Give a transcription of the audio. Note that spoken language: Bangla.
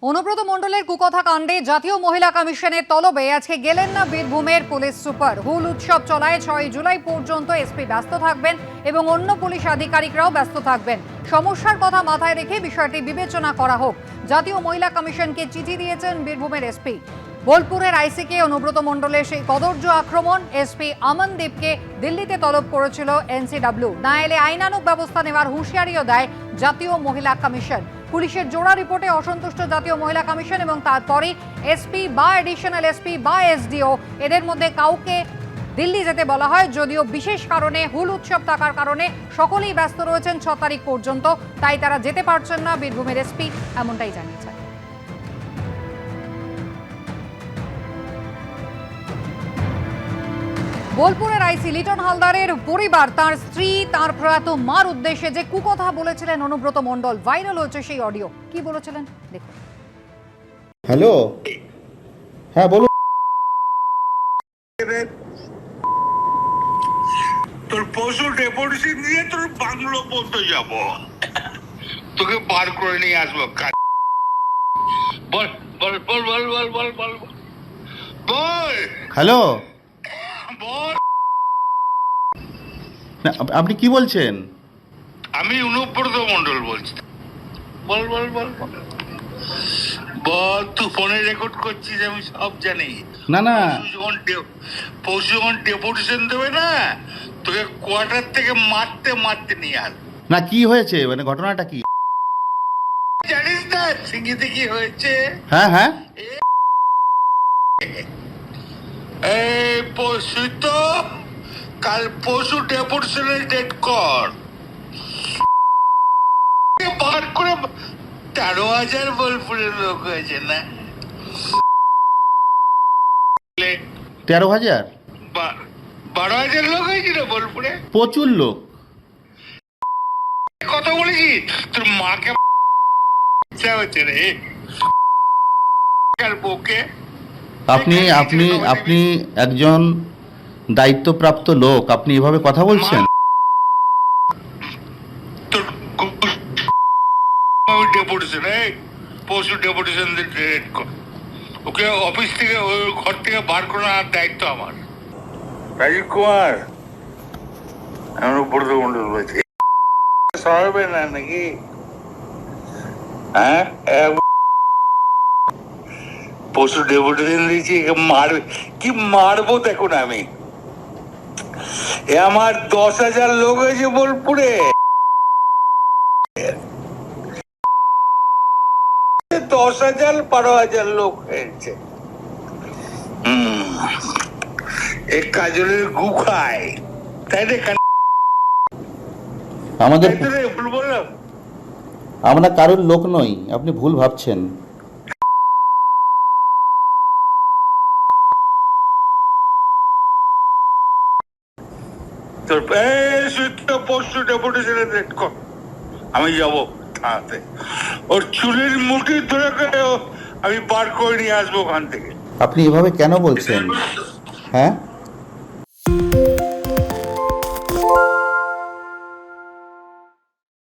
অনুব্রত মণ্ডলের কুকথা কাণ্ডে জাতীয় মহিলা কমিশনের তলবে আজকে গেলেন না বীরভূমের পুলিশ সুপার। হুল উৎসব চলায় 6 জুলাই পর্যন্ত এসপি ব্যস্ত থাকবেন এবং অন্য পুলিশ আধিকারিকরাও ব্যস্ত থাকবেন। সমস্যার কথা মাথায় রেখে বিষয়টি বিবেচনা করা হোক। জাতীয় মহিলা কমিশনকে চিঠি দিয়েছেন বীরভূমের এসপি। বোলপুরের আইসিকে অনুব্রত মণ্ডলের সেই কদর্য আক্রমণ এসপি অমনদীপকে দিল্লিতে তলব করেছিল এনসিডব্লিউ। না এলে আইনানুগ ব্যবস্থা নেওয়ার হুঁশিয়ারিও দেয় জাতীয় মহিলা কমিশন। পুলিশের জোড়া রিপোর্টে অসন্তুষ্ট জাতীয় মহিলা কমিশন এবং তারপরে এসপি বা এডিশনাল এসপি বা এসডিও এদের মধ্যে কাউকে দিল্লি যেতে বলা হয়। যদিও বিশেষ কারণে হুল উৎসব থাকার কারণে সকলেই ব্যস্ত রয়েছেন 6 তারিখ পর্যন্ত, তাই তারা যেতে পারছেন না বীরভূমের এসপি, এমনটাই জানিয়েছেন। বোলপুরের আইসি লিটন হালদারের পরিবার, তার স্ত্রী, তার প্রয়াত মার উদ্দেশ্যে যে কুকথা বলেছিলেন অনুব্রত মণ্ডল, ভাইরাল হয়েছে সেই অডিও। কি বলেছিলেন দেখুন। হ্যালো, হ্যাঁ বলুন। তোর পশু ডেপুটেশন দিয়ে তোর বাংলো পর্যন্ত যাব, তোকে বার করে নিয়ে আসবো। বল বল বল বল বল বল বল বল। হ্যালো, বল। আপনি কি বলছেন? আমি অনুব্রত মণ্ডল বলছি। বল বল বল বল বল। তুই ফোনে রেকর্ড করছিস, আমি সব জানি। না না, পশু যখন ডেপুটেশন দেবে না, তোকে কোয়ার্টার থেকে মারতে মারতে নিয়ে আস। না কি হয়েছে, মানে ঘটনাটা কি? জানিস না সিঙ্গিতে কি হয়েছে? হ্যাঁ হ্যাঁ, এই পশু তো কাল পশু ডেপুটেশনের ডেট কর, বার করে 13,000 বোলপুরের লোক হয়েছে না? 13,000? 12,000 লোক হয়েছিল বোলপুরে। প্রচুর লোক। কথা বলেছি তোর মাকে ইচ্ছা হচ্ছে রে বউকে। আপনি আপনি আপনি একজন দায়িত্বপ্রাপ্ত লোক, আপনি এভাবে কথা বলছেন? তোর ডেপুটেশন, এই পশু ডেপুটেশন ডেট কর, ওকে অফিস থেকে ওই ঘর থেকে বার করার দায়িত্ব আমার। রাজীব কুমার, আমি অনুব্রত মণ্ডল বলছি। সরাবে না নাকি? হ্যাঁ, পশু ডেপুটেশন দিয়েছি, মারবে কি মারবো দেখুন। আমি আমার 10,000 লোক হয়েছে বোলপুরে, 10,000 12,000 লোক হয়েছে। এক কাজলের গু খায়, তাই না? আমাদের ভুল বললাম? আমরা কারোর লোক নই, আপনি ভুল ভাবছেন। তোর পশু ডেপুটেশনের ডেট কর, আমি যাবো থানাতে। ওর চুলের মুঠি ধরে আমি বার করে নিয়ে আসবো ওখান থেকে। আপনি এভাবে কেন বলছেন? হ্যাঁ,